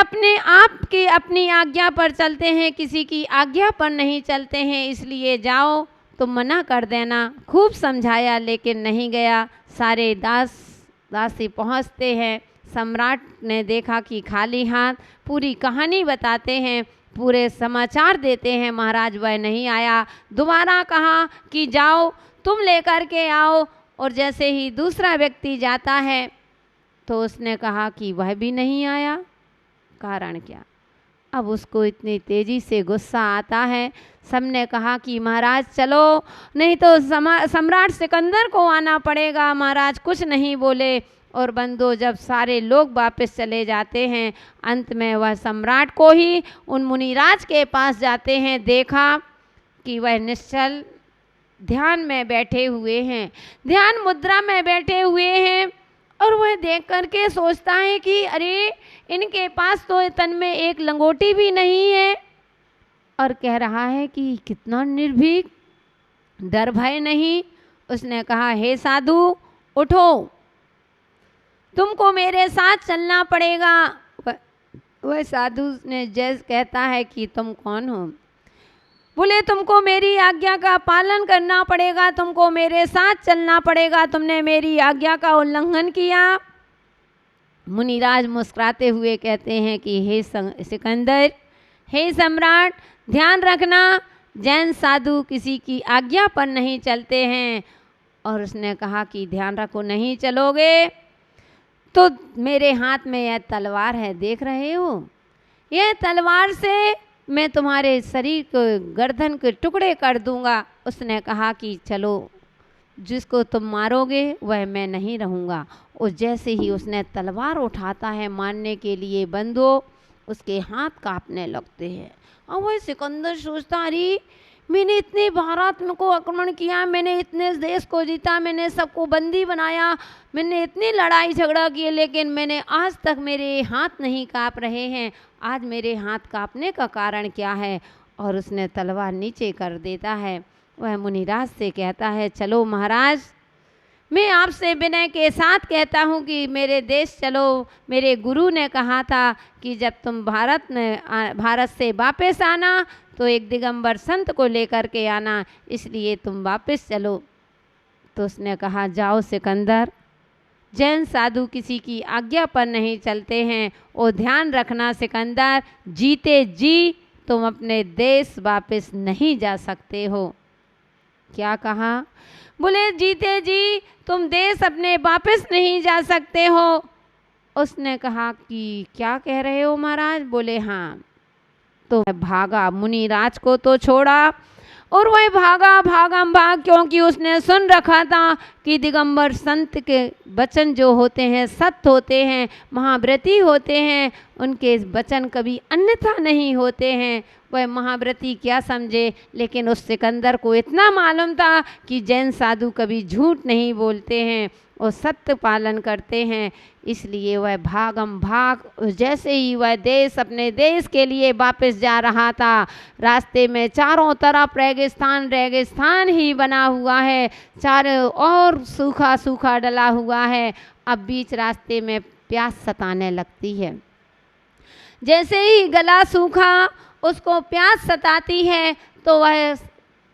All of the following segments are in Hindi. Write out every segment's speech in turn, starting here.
अपने आप की अपनी आज्ञा पर चलते हैं, किसी की आज्ञा पर नहीं चलते हैं, इसलिए जाओ तुम मना कर देना। खूब समझाया लेकिन नहीं गया। सारे दासी पहुँचते हैं। सम्राट ने देखा कि खाली हाथ, पूरी कहानी बताते हैं, पूरे समाचार देते हैं, महाराज वह नहीं आया। दोबारा कहा कि जाओ तुम लेकर के आओ, और जैसे ही दूसरा व्यक्ति जाता है तो उसने कहा कि वह भी नहीं आया। कारण क्या? अब उसको इतनी तेज़ी से गुस्सा आता है। सबने कहा कि महाराज चलो, नहीं तो सम्राट सिकंदर को आना पड़ेगा। महाराज कुछ नहीं बोले, और बंदो जब सारे लोग वापस चले जाते हैं, अंत में वह सम्राट को ही उन मुनिराज के पास जाते हैं। देखा कि वह निश्चल ध्यान में बैठे हुए हैं, ध्यान मुद्रा में बैठे हुए हैं, और वह देख करके सोचता है कि अरे इनके पास तो तन में एक लंगोटी भी नहीं है, और कह रहा है कि कितना निर्भीक, डर भय नहीं। उसने कहा, हे साधु उठो, तुमको मेरे साथ चलना पड़ेगा। वह साधु ने जैसे कहता है कि तुम कौन हो? बोले तुमको मेरी आज्ञा का पालन करना पड़ेगा, तुमको मेरे साथ चलना पड़ेगा, तुमने मेरी आज्ञा का उल्लंघन किया। मुनिराज मुस्कुराते हुए कहते हैं कि हे सिकंदर, हे सम्राट, ध्यान रखना, जैन साधु किसी की आज्ञा पर नहीं चलते हैं। और उसने कहा कि ध्यान रखो, नहीं चलोगे तो मेरे हाथ में यह तलवार है, देख रहे हो, यह तलवार से मैं तुम्हारे शरीर को, गर्दन के टुकड़े कर दूंगा। उसने कहा कि चलो, जिसको तुम मारोगे वह मैं नहीं रहूँगा। और जैसे ही उसने तलवार उठाता है मारने के लिए, बंदो उसके हाथ कांपने लगते हैं। और वह सिकंदर सोचता, अरे मैंने इतने भारत को आक्रमण किया, मैंने इतने देश को जीता, मैंने सबको बंदी बनाया, मैंने इतनी लड़ाई झगड़ा किए, लेकिन मैंने आज तक मेरे हाथ नहीं काँप रहे हैं। आज मेरे हाथ काँपने का कारण क्या है? और उसने तलवार नीचे कर देता है। वह मुनिराज से कहता है, चलो महाराज, मैं आपसे विनय के साथ कहता हूँ कि मेरे देश चलो। मेरे गुरु ने कहा था कि जब तुम भारत से वापस आना तो एक दिगंबर संत को लेकर के आना, इसलिए तुम वापस चलो। तो उसने कहा, जाओ सिकंदर, जैन साधु किसी की आज्ञा पर नहीं चलते हैं, और ध्यान रखना सिकंदर, जीते जी तुम अपने देश वापस नहीं जा सकते हो। क्या कहा? बोले जीते जी तुम देश अपने वापस नहीं जा सकते हो। उसने कहा कि क्या कह रहे हो महाराज? बोले हाँ। तो भागा, मुनिराज को तो छोड़ा, और वह भाग, क्योंकि उसने सुन रखा था कि दिगंबर संत के वचन जो होते हैं सत्य होते हैं, महाव्रती होते हैं, उनके वचन कभी अन्यथा नहीं होते हैं। वह महाव्रती क्या समझे, लेकिन उस सिकंदर को इतना मालूम था कि जैन साधु कभी झूठ नहीं बोलते हैं और सत्य पालन करते हैं। इसलिए वह भाग, जैसे ही वह अपने देश के लिए वापस जा रहा था, रास्ते में चारों तरफ रेगिस्तान ही बना हुआ है, चारों और सूखा डला हुआ है। अब बीच रास्ते में प्यास सताने लगती है। जैसे ही गला सूखा, उसको प्यास सताती है, तो वह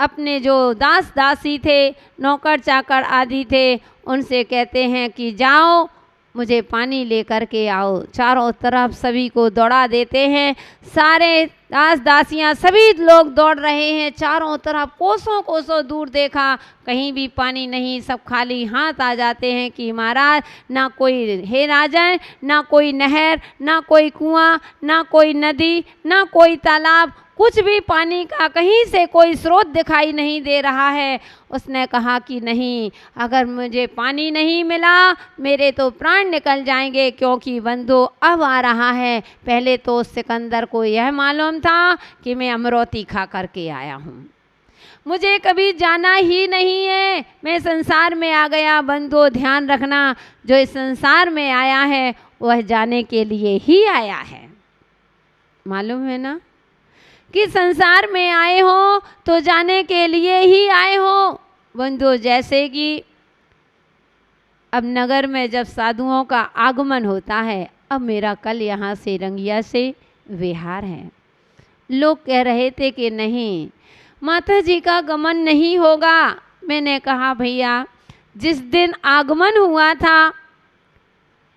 अपने जो दासी थे, नौकर चाकर आदि थे, उनसे कहते हैं कि जाओ मुझे पानी लेकर के आओ। चारों तरफ सभी को दौड़ा देते हैं, सारे दासियां सभी लोग दौड़ रहे हैं चारों तरफ। कोसों दूर देखा, कहीं भी पानी नहीं, सब खाली हाथ आ जाते हैं कि महाराज, ना कोई, हे राजन, ना कोई नहर, ना कोई कुआं, ना कोई नदी, ना कोई तालाब, कुछ भी पानी का कहीं से कोई स्रोत दिखाई नहीं दे रहा है। उसने कहा कि नहीं, अगर मुझे पानी नहीं मिला मेरे तो प्राण निकल जाएंगे, क्योंकि बंधु अब आ रहा है। पहले तो सिकंदर को यह मालूम था कि मैं अमरौती खा करके आया हूँ, मुझे कभी जाना ही नहीं है, मैं संसार में आ गया। बंधु ध्यान रखना, जो इस संसार में आया है वह जाने के लिए ही आया है। मालूम है ना कि संसार में आए हो तो जाने के लिए ही आए हो। बंधु, जैसे कि अब नगर में जब साधुओं का आगमन होता है, अब मेरा कल यहाँ से रंगिया से विहार है। लोग कह रहे थे कि नहीं, माता जी का गमन नहीं होगा। मैंने कहा भैया, जिस दिन आगमन हुआ था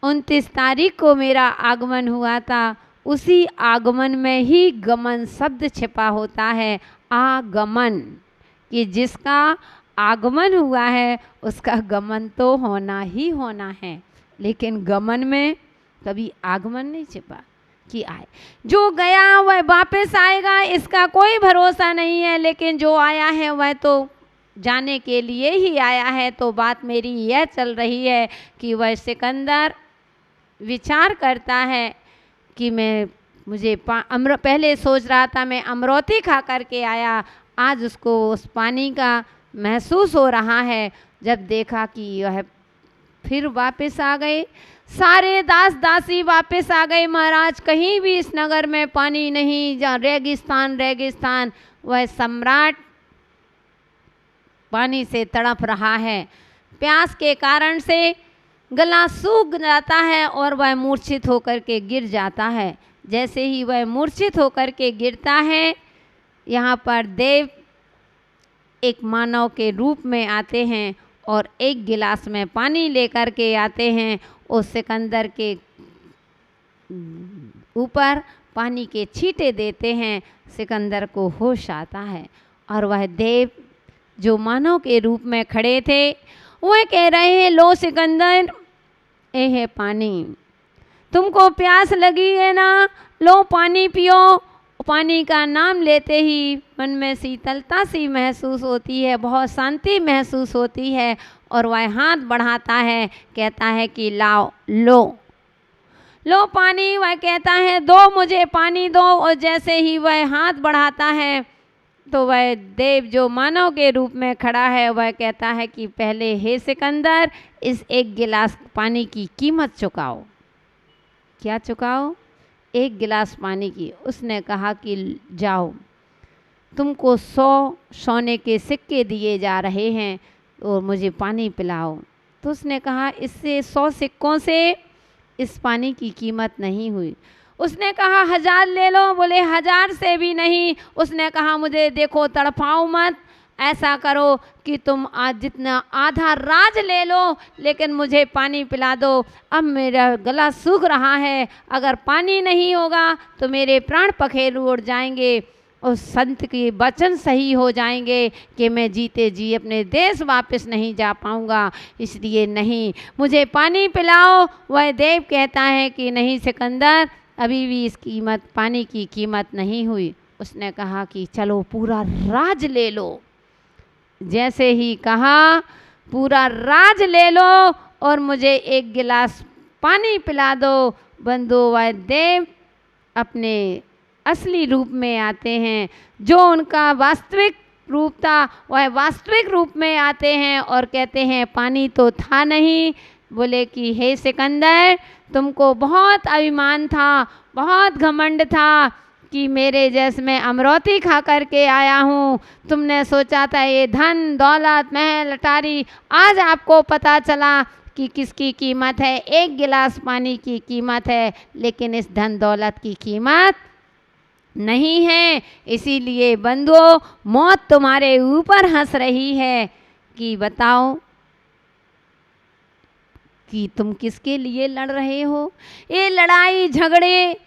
29 तारीख को मेरा आगमन हुआ था, उसी आगमन में ही गमन शब्द छिपा होता है। आगमन, कि जिसका आगमन हुआ है उसका गमन तो होना ही होना है, लेकिन गमन में कभी आगमन नहीं छिपा कि आए। जो गया वह वापस आएगा, इसका कोई भरोसा नहीं है, लेकिन जो आया है वह तो जाने के लिए ही आया है। तो बात मेरी यह चल रही है कि वह सिकंदर विचार करता है कि मुझे पहले सोच रहा था मैं अमरौती खा करके आया, आज उसको उस पानी का महसूस हो रहा है। जब देखा कि वह फिर वापस आ गए, सारे दास दासी वापस आ गए। महाराज, कहीं भी इस नगर में पानी नहीं, जहाँ रेगिस्तान रेगिस्तान। वह सम्राट पानी से तड़प रहा है, प्यास के कारण से गला सूख जाता है और वह मूर्छित होकर के गिर जाता है। जैसे ही वह मूर्छित होकर के गिरता है, यहाँ पर देव एक मानव के रूप में आते हैं और एक गिलास में पानी लेकर के आते हैं। उस सिकंदर के ऊपर पानी के छींटे देते हैं, सिकंदर को होश आता है और वह देव जो मानव के रूप में खड़े थे, वह कह रहे हैं, लो सिकंदर, ये है पानी, तुमको प्यास लगी है ना, लो पानी पियो। पानी का नाम लेते ही मन में शीतलता सी महसूस होती है, बहुत शांति महसूस होती है और वह हाथ बढ़ाता है, कहता है कि लाओ, लो पानी। वह कहता है, दो मुझे पानी दो। और जैसे ही वह हाथ बढ़ाता है तो वह देव जो मानव के रूप में खड़ा है, वह कहता है कि पहले हे सिकंदर, इस एक गिलास पानी की कीमत चुकाओ। क्या चुकाओ? एक गिलास पानी की। उसने कहा कि जाओ, तुमको 100 सोने के सिक्के दिए जा रहे हैं और मुझे पानी पिलाओ। तो उसने कहा, इससे 100 सिक्कों से इस पानी की कीमत नहीं हुई। उसने कहा 1000 ले लो। बोले 1000 से भी नहीं। उसने कहा, मुझे देखो, तड़पाओ मत, ऐसा करो कि तुम आज जितना आधा राज ले लो, लेकिन मुझे पानी पिला दो। अब मेरा गला सूख रहा है, अगर पानी नहीं होगा तो मेरे प्राण पखेरु उड़ जाएंगे और संत के वचन सही हो जाएंगे कि मैं जीते जी अपने देश वापस नहीं जा पाऊंगा, इसलिए नहीं, मुझे पानी पिलाओ। वह देव कहता है कि नहीं सिकंदर, अभी भी इस कीमत, पानी की कीमत नहीं हुई। उसने कहा कि चलो पूरा राज ले लो। जैसे ही कहा पूरा राज ले लो और मुझे एक गिलास पानी पिला दो, बंधु वह देव अपने असली रूप में आते हैं। जो उनका वास्तविक रूप था, वह वास्तविक रूप में आते हैं और कहते हैं, पानी तो था नहीं। बोले कि हे सिकंदर, तुमको बहुत अभिमान था, बहुत घमंड था कि मेरे जैसे मैं अमरौती खा करके आया हूँ। तुमने सोचा था ये धन दौलत महल अटारी, आज आपको पता चला कि किसकी कीमत है। एक गिलास पानी की कीमत है, लेकिन इस धन दौलत की कीमत नहीं है। इसीलिए बंधुओं, मौत तुम्हारे ऊपर हंस रही है कि बताओ कि तुम किसके लिए लड़ रहे हो। ये लड़ाई झगड़े,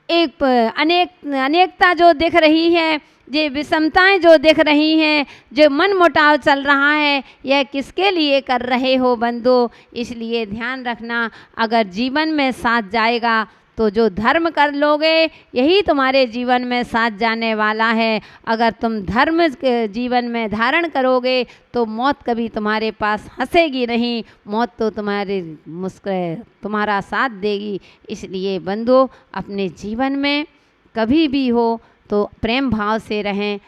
एक अनेकता जो दिख रही है, ये विषमताएं जो दिख रही हैं, जो मन मुटाव चल रहा है, यह किसके लिए कर रहे हो बंधु। इसलिए ध्यान रखना, अगर जीवन में साथ जाएगा तो जो धर्म कर लोगे यही तुम्हारे जीवन में साथ जाने वाला है। अगर तुम धर्म जीवन में धारण करोगे तो मौत कभी तुम्हारे पास हंसेगी नहीं, मौत तो तुम्हारा साथ देगी। इसलिए बंधु, अपने जीवन में कभी भी हो तो प्रेम भाव से रहें,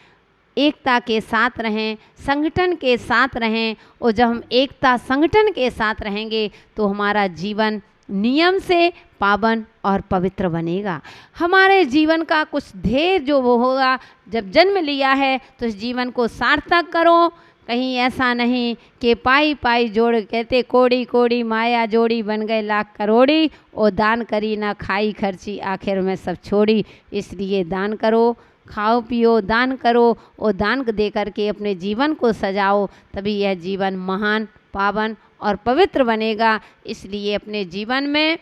एकता के साथ रहें, संगठन के साथ रहें। और जब हम एकता संगठन के साथ रहेंगे तो हमारा जीवन नियम से पावन और पवित्र बनेगा। हमारे जीवन का कुछ ध्येय जो वो होगा, जब जन्म लिया है तो इस जीवन को सार्थक करो, कहीं ऐसा नहीं कि पाई पाई जोड़, कहते कोड़ी कोड़ी माया जोड़ी, बन गए लाख करोड़ी, और दान करी ना खाई खर्ची, आखिर में सब छोड़ी। इसलिए दान करो, खाओ पियो, दान करो, और दान दे करके अपने जीवन को सजाओ, तभी यह जीवन महान, पावन और पवित्र बनेगा। इसलिए अपने जीवन में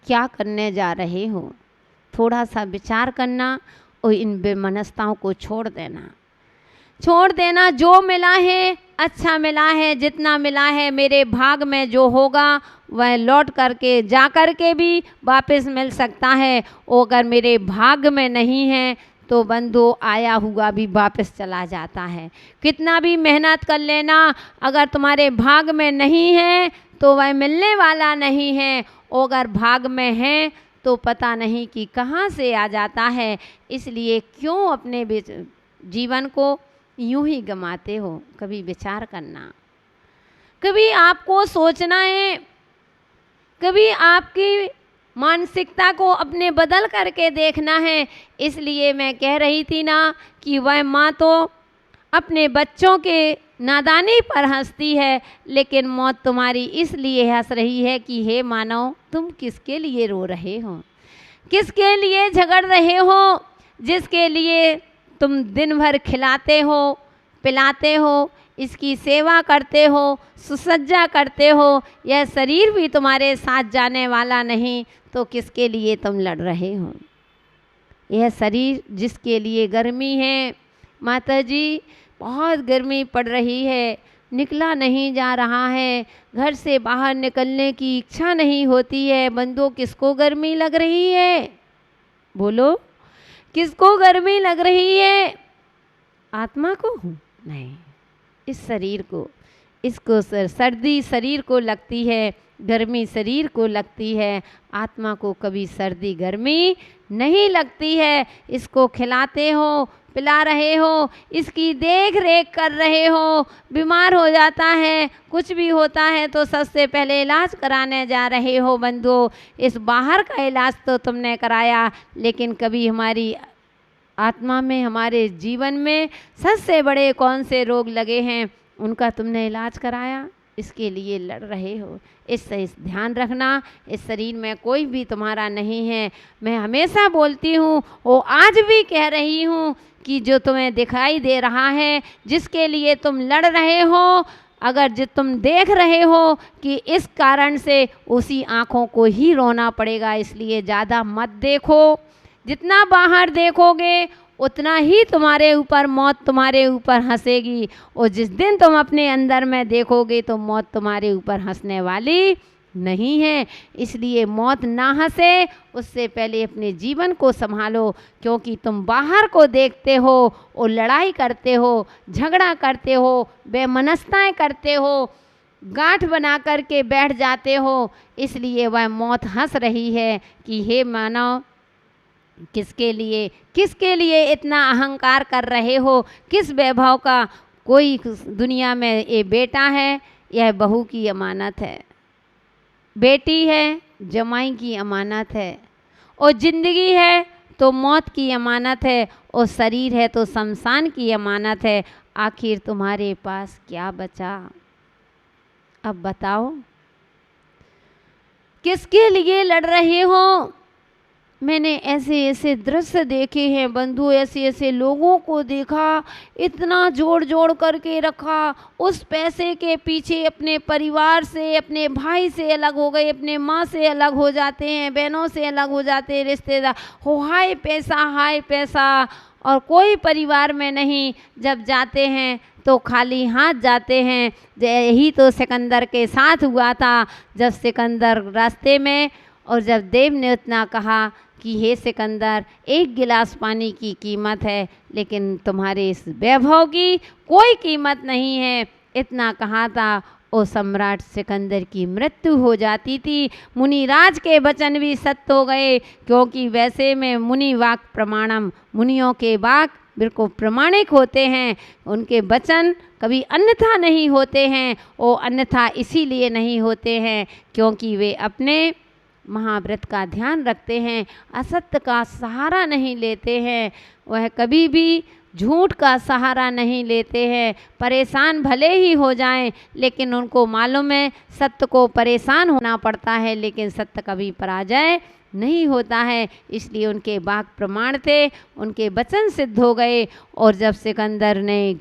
क्या करने जा रहे हो, थोड़ा सा विचार करना और इन बेमनस्ताओं को छोड़ देना, छोड़ देना। जो मिला है अच्छा मिला है, जितना मिला है मेरे भाग में जो होगा वह लौट करके जा करके भी वापस मिल सकता है, और अगर मेरे भाग में नहीं है तो बंधु आया हुआ भी वापस चला जाता है। कितना भी मेहनत कर लेना, अगर तुम्हारे भाग में नहीं है तो वह मिलने वाला नहीं है, और अगर भाग में है तो पता नहीं कि कहाँ से आ जाता है। इसलिए क्यों अपने जीवन को यूं ही गंवाते हो? कभी विचार करना, कभी आपको सोचना है, कभी आपकी मानसिकता को अपने बदल करके देखना है। इसलिए मैं कह रही थी ना कि वह माँ तो अपने बच्चों के नादानी पर हंसती है, लेकिन मौत तुम्हारी इसलिए हंस रही है कि हे मानव, तुम किसके लिए रो रहे हो, किसके लिए झगड़ रहे हो, जिसके लिए तुम दिन भर खिलाते हो, पिलाते हो, इसकी सेवा करते हो, सुसज्जा करते हो, यह शरीर भी तुम्हारे साथ जाने वाला नहीं, तो किसके लिए तुम लड़ रहे हो? यह शरीर जिसके लिए गर्मी है, माता जी बहुत गर्मी पड़ रही है, निकला नहीं जा रहा है, घर से बाहर निकलने की इच्छा नहीं होती है। बंदो किसको गर्मी लग रही है? बोलो, किसको गर्मी लग रही है? आत्मा को? नहीं, इस शरीर को। इसको सर्दी शरीर को लगती है, गर्मी शरीर को लगती है, आत्मा को कभी सर्दी गर्मी नहीं लगती है। इसको खिलाते हो, पिला रहे हो, इसकी देख रेख कर रहे हो, बीमार हो जाता है, कुछ भी होता है तो सबसे पहले इलाज कराने जा रहे हो। बंधुओं, इस बाहर का इलाज तो तुमने कराया, लेकिन कभी हमारी आत्मा में, हमारे जीवन में सबसे बड़े कौन से रोग लगे हैं, उनका तुमने इलाज कराया? इसके लिए लड़ रहे हो। इससे ध्यान रखना, इस शरीर में कोई भी तुम्हारा नहीं है। मैं हमेशा बोलती हूँ और आज भी कह रही हूँ कि जो तुम्हें दिखाई दे रहा है, जिसके लिए तुम लड़ रहे हो, अगर जो तुम देख रहे हो कि इस कारण से उसी आँखों को ही रोना पड़ेगा, इसलिए ज़्यादा मत देखो। जितना बाहर देखोगे उतना ही तुम्हारे ऊपर मौत तुम्हारे ऊपर हंसेगी, और जिस दिन तुम अपने अंदर में देखोगे तो मौत तुम्हारे ऊपर हंसने वाली नहीं है। इसलिए मौत ना हंसे उससे पहले अपने जीवन को संभालो, क्योंकि तुम बाहर को देखते हो और लड़ाई करते हो, झगड़ा करते हो, बेमनस्ताएं करते हो, गांठ बना करके बैठ जाते हो। इसलिए वह मौत हंस रही है कि हे मानव, किसके लिए इतना अहंकार कर रहे हो, किस वैभव का? कोई दुनिया में ये बेटा है, यह बहू की अमानत है, बेटी है जमाई की अमानत है, और ज़िंदगी है तो मौत की अमानत है, और शरीर है तो शमशान की अमानत है। आखिर तुम्हारे पास क्या बचा? अब बताओ, किसके लिए लड़ रहे हो? मैंने ऐसे ऐसे दृश्य देखे हैं बंधु, ऐसे ऐसे लोगों को देखा, इतना जोड़ जोड़ करके रखा, उस पैसे के पीछे अपने परिवार से, अपने भाई से अलग हो गए, अपने माँ से अलग हो जाते हैं, बहनों से अलग हो जाते हैं, रिश्तेदार हो, हाय पैसा, और कोई परिवार में नहीं। जब जाते हैं तो खाली हाथ जाते हैं। यही तो सिकंदर के साथ हुआ था, जब सिकंदर रास्ते में, और जब देव ने उतना कहा कि हे सिकंदर, एक गिलास पानी की कीमत है, लेकिन तुम्हारे इस वैभव की कोई कीमत नहीं है, इतना कहा था, और सम्राट सिकंदर की मृत्यु हो जाती थी। मुनिराज के वचन भी सत्य हो गए, क्योंकि वैसे में मुनि वाक प्रमाणम, मुनियों के वाक बिल्कुल प्रमाणिक होते हैं, उनके वचन कभी अन्यथा नहीं होते हैं। और अन्यथा इसीलिए नहीं होते हैं क्योंकि वे अपने महाव्रत का ध्यान रखते हैं, असत्य का सहारा नहीं लेते हैं। वह कभी भी झूठ का सहारा नहीं लेते हैं। परेशान भले ही हो जाएं, लेकिन उनको मालूम है सत्य को परेशान होना पड़ता है, लेकिन सत्य कभी पराजय नहीं होता है। इसलिए उनके वाक प्रमाण थे, उनके वचन सिद्ध हो गए। और जब सिकंदर ने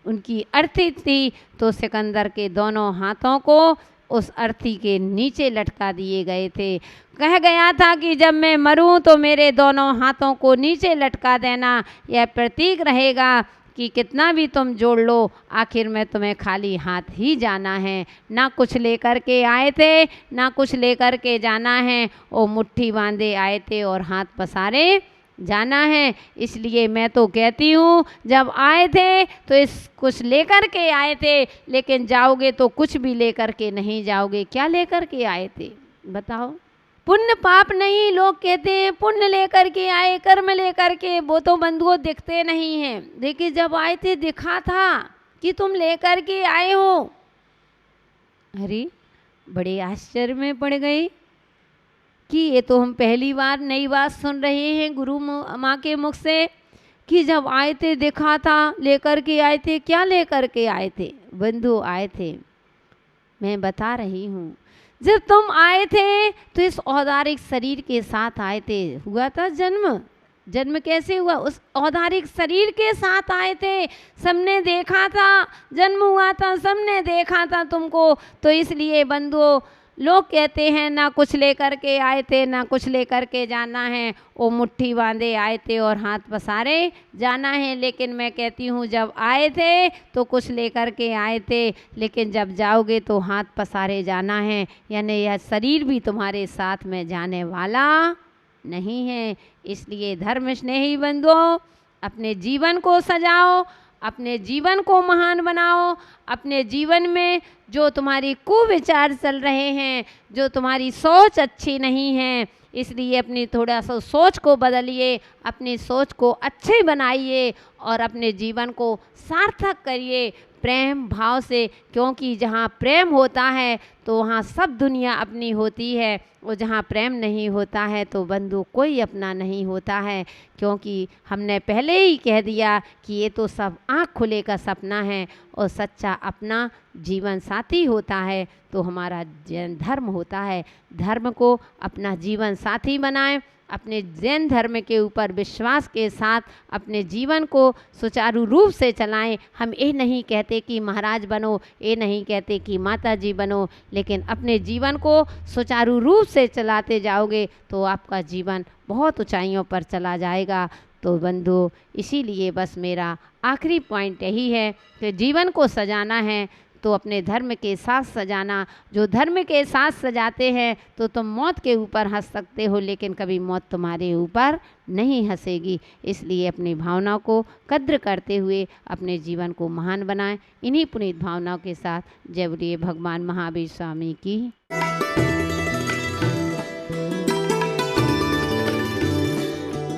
उनकी अर्थी थी तो सिकंदर के दोनों हाथों को उस अर्थी के नीचे लटका दिए गए थे। कह गया था कि जब मैं मरूं तो मेरे दोनों हाथों को नीचे लटका देना। यह प्रतीक रहेगा कि कितना भी तुम जोड़ लो, आखिर में तुम्हें खाली हाथ ही जाना है। ना कुछ लेकर के आए थे, ना कुछ लेकर के जाना है। वो मुट्ठी बांधे आए थे और हाथ पसारे जाना है। इसलिए मैं तो कहती हूँ, जब आए थे तो इस कुछ लेकर के आए थे, लेकिन जाओगे तो कुछ भी लेकर के नहीं जाओगे। क्या लेकर के आए थे बताओ? पुण्य पाप नहीं। लोग कहते हैं पुण्य लेकर के आए, कर्म लेकर के, वो तो बंधुओं दिखते नहीं हैं। देखिए जब आए थे दिखा था कि तुम लेकर के आए हो। अरे बड़े आश्चर्य में पड़ गए कि ये तो हम पहली बार नई बात सुन रहे हैं गुरु माँ के मुख से, कि जब आए थे दिखा था, लेकर के आए थे। क्या लेकर के आए थे बंधु? आए थे, मैं बता रही हूँ, जब तुम आए थे तो इस औदारिक शरीर के साथ आए थे। हुआ था जन्म। जन्म कैसे हुआ? उस औदारिक शरीर के साथ आए थे। सबने देखा था, जन्म हुआ था, सबने देखा था तुमको। तो इसलिए बंधुओं, लोग कहते हैं ना कुछ लेकर के आए थे, ना कुछ लेकर के जाना है। वो मुट्ठी बांधे आए थे और हाथ पसारे जाना है। लेकिन मैं कहती हूँ जब आए थे तो कुछ लेकर के आए थे, लेकिन जब जाओगे तो हाथ पसारे जाना है। यानी यह शरीर भी तुम्हारे साथ में जाने वाला नहीं है। इसलिए धर्म स्नेही बंधुओं, अपने जीवन को सजाओ, अपने जीवन को महान बनाओ। अपने जीवन में जो तुम्हारी कुविचार चल रहे हैं, जो तुम्हारी सोच अच्छी नहीं है, इसलिए अपनी थोड़ा सा सोच को बदलिए, अपनी सोच को अच्छी बनाइए और अपने जीवन को सार्थक करिए प्रेम भाव से। क्योंकि जहाँ प्रेम होता है तो वहाँ सब दुनिया अपनी होती है, और जहाँ प्रेम नहीं होता है तो बंधु कोई अपना नहीं होता है। क्योंकि हमने पहले ही कह दिया कि ये तो सब आँख खुले का सपना है, और सच्चा अपना जीवन साथी होता है तो हमारा जैन धर्म होता है। धर्म को अपना जीवन साथी बनाएं, अपने जैन धर्म के ऊपर विश्वास के साथ अपने जीवन को सुचारू रूप से चलाएं। हम ये नहीं कहते कि महाराज बनो, ये नहीं कहते कि माता जी बनो, लेकिन अपने जीवन को सुचारू रूप से चलाते जाओगे तो आपका जीवन बहुत ऊंचाइयों पर चला जाएगा। तो बंधु, इसीलिए बस मेरा आखिरी पॉइंट यही है कि जीवन को सजाना है तो अपने धर्म के साथ सजाना। जो धर्म के साथ सजाते हैं तो तुम मौत के ऊपर हंस सकते हो, लेकिन कभी मौत तुम्हारे ऊपर नहीं हंसेगी। इसलिए अपनी भावनाओं को कद्र करते हुए अपने जीवन को महान बनाएं। इन्हीं पुनीत भावनाओं के साथ जय बोलिए भगवान महावीर स्वामी की।